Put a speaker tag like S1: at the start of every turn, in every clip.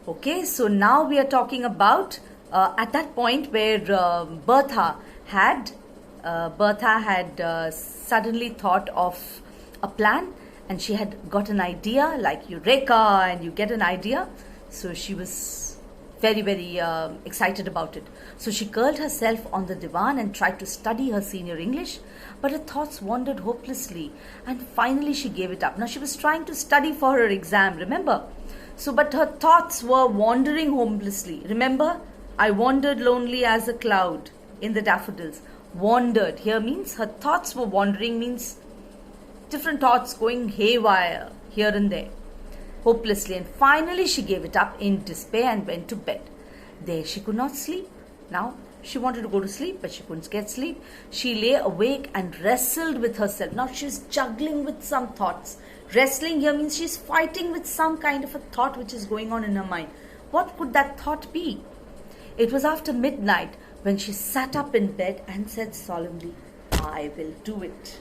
S1: Okay, so now we are talking about at that point where had Bertha had suddenly thought of a plan, and she had got an idea like Eureka, and you get an idea. So she was very excited about it. So she curled herself on the divan and tried to study her senior English, but her thoughts wandered hopelessly, and finally she gave it up. Now she was trying to study for her exam, remember? So, but her thoughts were wandering hopelessly. Remember, I wandered lonely as a cloud in the daffodils. Wandered here means her thoughts were wandering, means different thoughts going haywire here and there, hopelessly. And finally, she gave it up in despair and went to bed. There she could not sleep. Now, she wanted to go to sleep, but she couldn't get sleep. She lay awake and wrestled with herself. Now, she's juggling with some thoughts. Wrestling here means she's fighting with some kind of a thought which is going on in her mind. What could that thought be? It was after midnight when she sat up in bed and said solemnly, I will do it.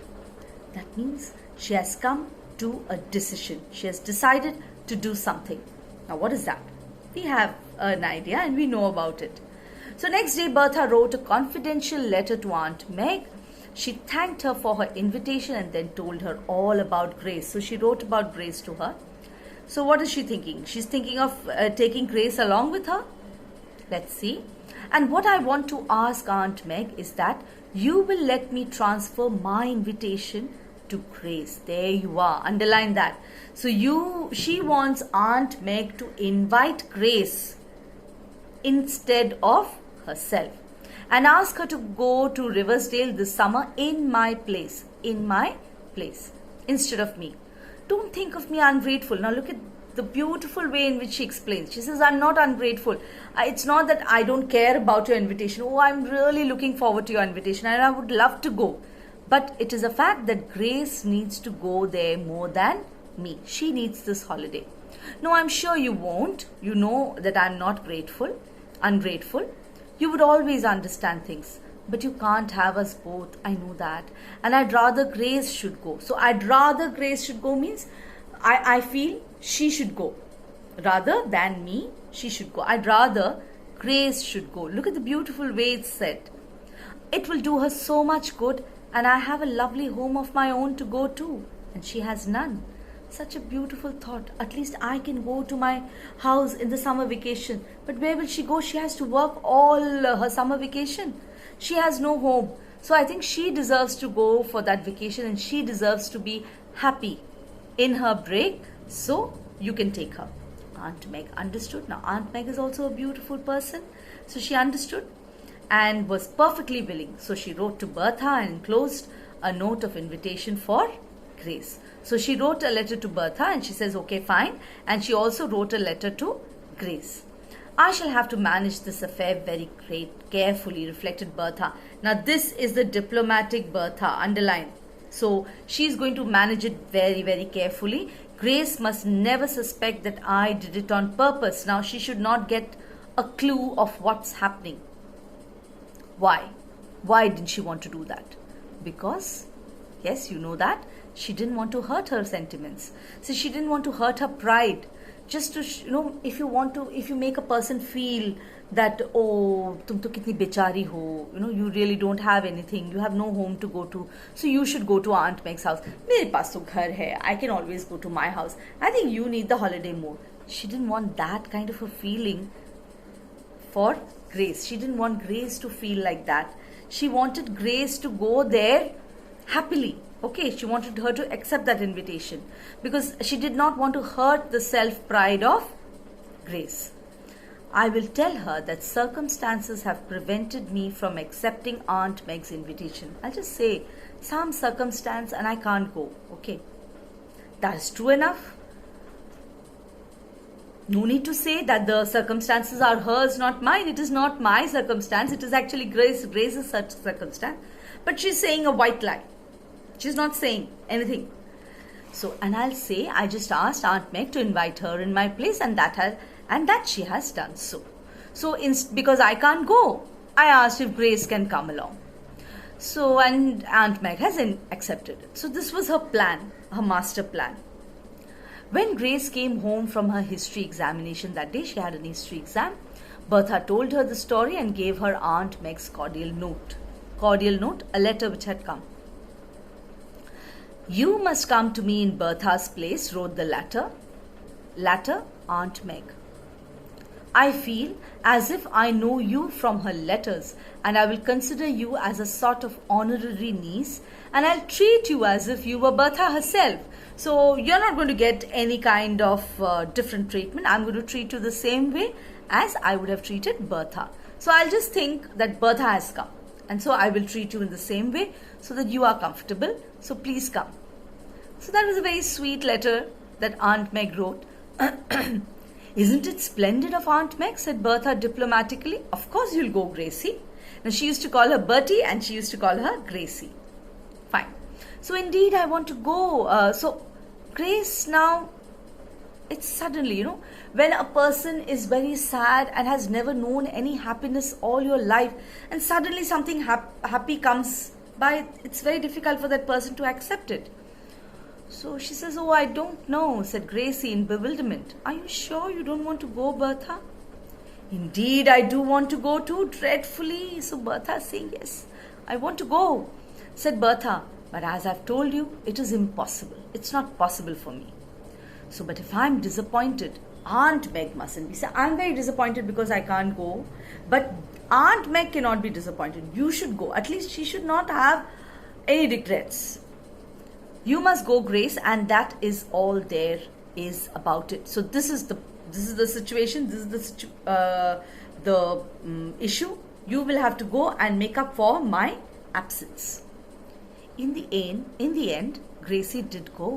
S1: That means she has come to a decision. She has decided to do something. Now, what is that? We have an idea and we know about it. So, next day, Bertha wrote a confidential letter to Aunt Meg. She thanked her for her invitation and then told her all about Grace. So she wrote about Grace to her. So what is she thinking? She's thinking of taking Grace along with her. Let's see. And what I want to ask Aunt Meg is that you will let me transfer my invitation to Grace. There you are. Underline that. So she wants Aunt Meg to invite Grace instead of herself, and ask her to go to Riversdale this summer in my place, instead of me. Don't think of me ungrateful. Now look at the beautiful way in which she explains. She says, I'm not ungrateful. It's not that I don't care about your invitation. Oh, I'm really looking forward to your invitation and I would love to go. But it is a fact that Grace needs to go there more than me. She needs this holiday. No, I'm sure you won't. You know that I'm not ungrateful. You would always understand things, but you can't have us both. I know that. And I'd rather Grace should go. So I'd rather Grace should go means I feel she should go. Rather than me, she should go. I'd rather Grace should go. Look at the beautiful way it's said. It will do her so much good, and I have a lovely home of my own to go to, and she has none. Such a beautiful thought. At least I can go to my house in the summer vacation. But where will she go? She has to work all her summer vacation. She has no home. So I think she deserves to go for that vacation, and she deserves to be happy in her break. So you can take her. Aunt Meg understood. Now Aunt Meg is also a beautiful person. So she understood and was perfectly willing. So she wrote to Bertha and enclosed a note of invitation for Grace. So she wrote a letter to Bertha and she says, okay, fine. And she also wrote a letter to Grace. I shall have to manage this affair very carefully, reflected Bertha. Now this is the diplomatic Bertha, underline. So she's going to manage it very carefully. Grace must never suspect that I did it on purpose. Now she should not get a clue of what's happening. Why? Why didn't she want to do that? Because, yes, you know that, she didn't want to hurt her sentiments. So she didn't want to hurt her pride. Just to, if you make a person feel that, oh, tum to kitni bechari ho, you really don't have anything, you have no home to go to, so you should go to Aunt Meg's house. Mere paas to ghar hai, I can always go to my house. I think you need the holiday more. She didn't want that kind of a feeling for Grace. She didn't want Grace to feel like that. She wanted Grace to go there happily. Okay, she wanted her to accept that invitation because she did not want to hurt the self-pride of Grace. I will tell her that circumstances have prevented me from accepting Aunt Meg's invitation. I'll just say some circumstance and I can't go. Okay, that is true enough. No need to say that the circumstances are hers, not mine. It is not my circumstance. It is actually Grace's such circumstance. But she's saying a white lie. She's not saying anything. So, and I'll say, I just asked Aunt Meg to invite her in my place, and that she has done so. So, because I can't go, I asked if Grace can come along. So, and Aunt Meg has accepted it. So, this was her plan, her master plan. When Grace came home from her history examination that day, she had an history exam, Bertha told her the story and gave her Aunt Meg's cordial note, a letter which had come. "You must come to me in Bertha's place," wrote the latter, Aunt Meg. "I feel as if I know you from her letters, and I will consider you as a sort of honorary niece, and I'll treat you as if you were Bertha herself. So you're not going to get any kind of different treatment. I'm going to treat you the same way as I would have treated Bertha. So I'll just think that Bertha has come, and so I will treat you in the same way so that you are comfortable. So please come." So that was a very sweet letter that Aunt Meg wrote. "Isn't it splendid of Aunt Meg?" said Bertha diplomatically. "Of course you'll go, Gracie." Now she used to call her Bertie and she used to call her Gracie. Fine. So indeed I want to go. So Grace, now it's suddenly, when a person is very sad and has never known any happiness all your life, and suddenly something happy comes by, it's very difficult for that person to accept it. So she says, "Oh, I don't know," said Gracie in bewilderment. "Are you sure you don't want to go, Bertha?" "Indeed, I do want to go too, dreadfully." So Bertha is saying, "Yes, I want to go," said Bertha. "But as I've told you, it is impossible. It's not possible for me." So, but if I'm disappointed, Aunt Meg mustn't be. So I'm very disappointed because I can't go. But Aunt Meg cannot be disappointed. You should go. At least she should not have any regrets. "You must go, Grace, and that is all there is about it." So this is the situation. This is the issue. You will have to go and make up for my absence. In the end, Gracie did go.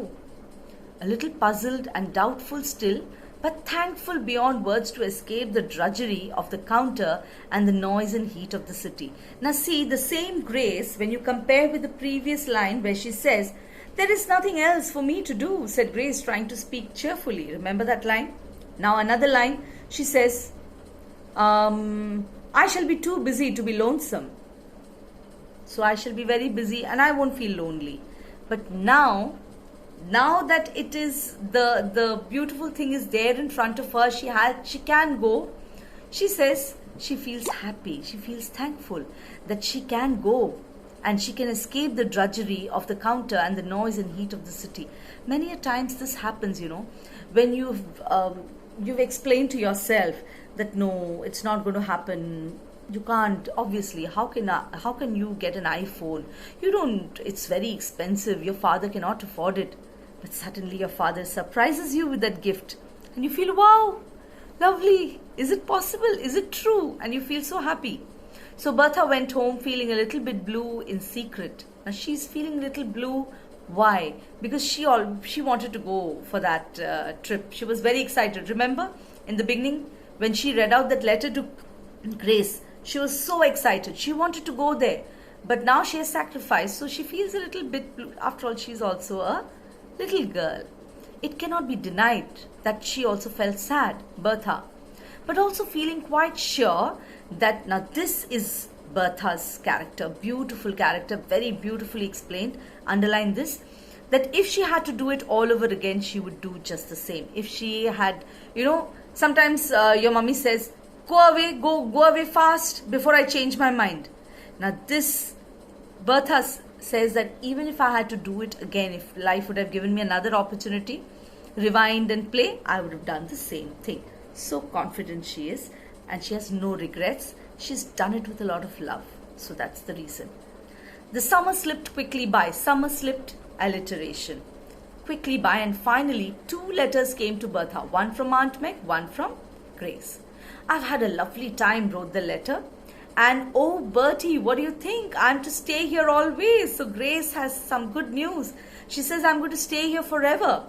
S1: A little puzzled and doubtful still, but thankful beyond words to escape the drudgery of the counter and the noise and heat of the city. Now see, the same Grace, when you compare with the previous line where she says, "There is nothing else for me to do," said Grace, trying to speak cheerfully. Remember that line? Now another line, she says, "I shall be too busy to be lonesome." So I shall be very busy and I won't feel lonely. But now that it is the beautiful thing is there in front of her, she can go. She says she feels happy, she feels thankful that she can go and she can escape the drudgery of the counter and the noise and heat of the city. Many a times this happens, when you've explained to yourself that no, it's not going to happen. You can't, obviously. How can you get an iPhone? You don't. It's very expensive. Your father cannot afford it. But suddenly your father surprises you with that gift, and you feel, wow, lovely. Is it possible? Is it true? And you feel so happy. So Bertha went home feeling a little bit blue in secret. Now she's feeling a little blue. Why? Because she wanted to go for that trip. She was very excited. Remember in the beginning when she read out that letter to Grace, she was so excited. She wanted to go there. But now she has sacrificed, so she feels a little bit blue. After all, she's also a little girl. It cannot be denied that she also felt sad, Bertha, but also feeling quite sure that now this is Bertha's character, beautiful character, very beautifully explained. Underline this, that if she had to do it all over again, she would do just the same. If she had, sometimes your mummy says, go away fast before I change my mind. Now this, Bertha says that even if I had to do it again, if life would have given me another opportunity, rewind and play, I would have done the same thing. So confident she is, and she has no regrets. She's done it with a lot of love. So that's the reason. The summer slipped quickly by. Summer slipped, alliteration. Quickly by, and finally 2 letters came to Bertha. One from Aunt Meg, one from Grace. I've had a lovely time, wrote the letter. And oh, Bertie, what do you think? I'm to stay here always. So Grace has some good news. She says, I'm going to stay here forever.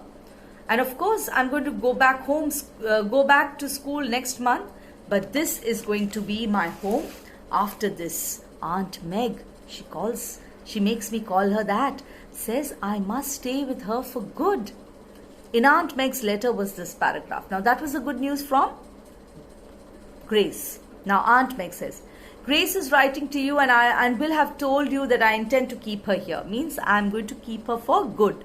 S1: And of course, I'm going to go back home, go back to school next month. But this is going to be my home after this. Aunt Meg, she makes me call her that, says I must stay with her for good. In Aunt Meg's letter was this paragraph. Now that was the good news from Grace. Now Aunt Meg says, Grace is writing to you and will have told you that I intend to keep her here. Means I'm going to keep her for good.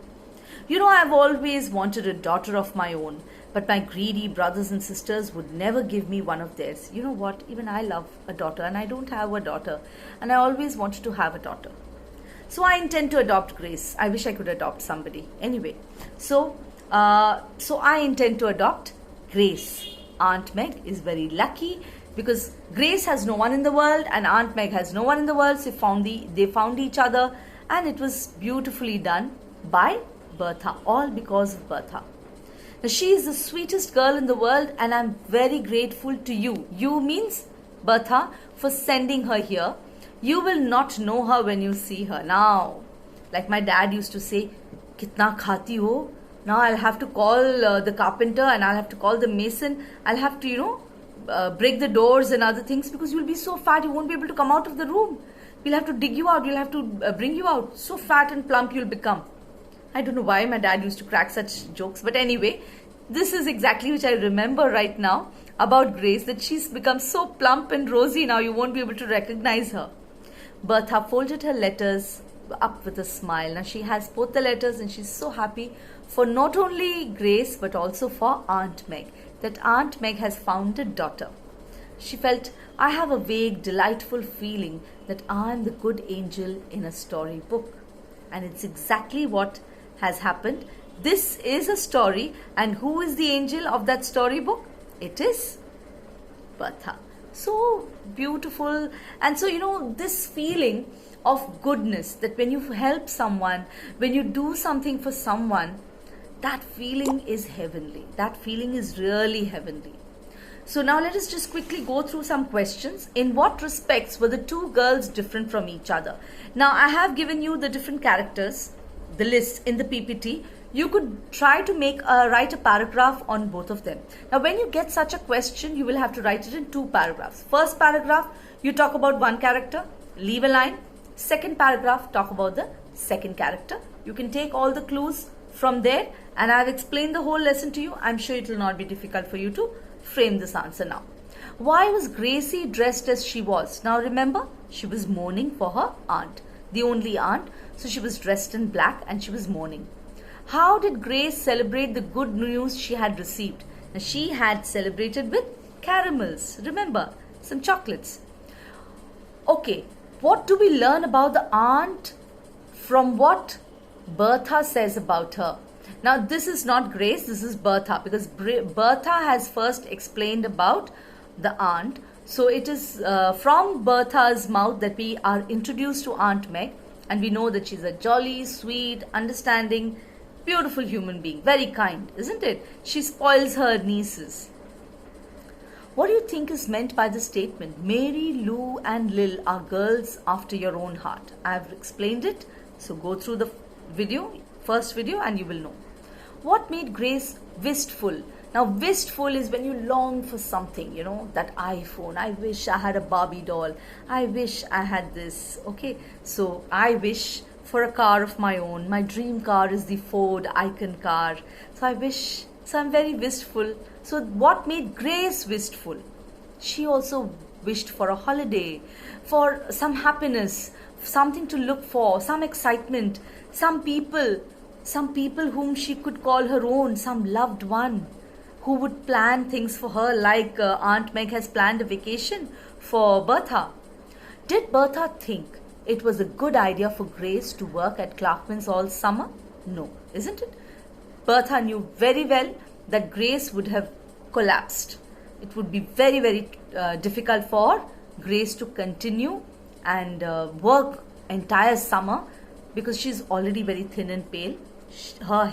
S1: You know, I've always wanted a daughter of my own, but my greedy brothers and sisters would never give me one of theirs. You know what? Even I love a daughter, and I don't have a daughter, and I always wanted to have a daughter. So I intend to adopt Grace. I wish I could adopt somebody. Anyway, so I intend to adopt Grace. Aunt Meg is very lucky because Grace has no one in the world and Aunt Meg has no one in the world. So they found each other, and it was beautifully done by Bertha, all because of Bertha. Now, she is the sweetest girl in the world, and I'm very grateful to you. You means Bertha, for sending her here. You will not know her when you see her. Now, like my dad used to say, Kitna khati ho? Now I'll have to call the carpenter, and I'll have to call the mason. I'll have to, break the doors and other things, because you'll be so fat you won't be able to come out of the room. We'll have to dig you out. We'll have to bring you out. So fat and plump you'll become. I don't know why my dad used to crack such jokes. But anyway, this is exactly which I remember right now about Grace, that she's become so plump and rosy now you won't be able to recognize her. Bertha folded her letters up with a smile. Now she has both the letters, and she's so happy for not only Grace but also for Aunt Meg, that Aunt Meg has found a daughter. She felt, I have a vague, delightful feeling that I am the good angel in a storybook. And it's exactly what has happened. This is a story, and who is the angel of that storybook? It is Bertha. So beautiful. And so, this feeling of goodness, that when you help someone, when you do something for someone, that feeling is heavenly. That feeling is really heavenly. So now let us just quickly go through some questions. In what respects were the two girls different from each other? Now I have given you the different characters, the list in the PPT. You could try to write a paragraph on both of them. Now when you get such a question, you will have to write it in 2 paragraphs. First paragraph, you talk about one character, leave a line. Second paragraph, talk about the second character. You can take all the clues from there, and I have explained the whole lesson to you. I'm sure it will not be difficult for you to frame this answer now. Why was Gracie dressed as she was? Now remember, she was mourning for her aunt, the only aunt. So she was dressed in black and she was mourning. How did Grace celebrate the good news she had received? Now, she had celebrated with caramels. Remember, some chocolates. Okay, what do we learn about the aunt from what Bertha says about her? Now, this is not Grace, this is Bertha, because Bertha has first explained about the aunt. So it is from Bertha's mouth that we are introduced to Aunt Meg, and we know that she's a jolly, sweet, understanding, beautiful human being, very kind, isn't it? She spoils her nieces. What do you think is meant by the statement, Mary, Lou and Lil are girls after your own heart? I have explained it, so go through the first video, and you will know. What made Grace wistful? Now, wistful is when you long for something, that iPhone. I wish I had a Barbie doll. I wish I had this. Okay, so I wish for a car of my own. My dream car is the Ford Icon car. So I'm very wistful. So what made Grace wistful? She also wished for a holiday, for some happiness, something to look for, some excitement, some people whom she could call her own, some loved one who would plan things for her, like Aunt Meg has planned a vacation for Bertha. Did Bertha think it was a good idea for Grace to work at Clarkman's all summer? No, isn't it? Bertha knew very well that Grace would have collapsed. It would be very, very difficult for Grace to continue and work entire summer, because she's already very thin and pale. Her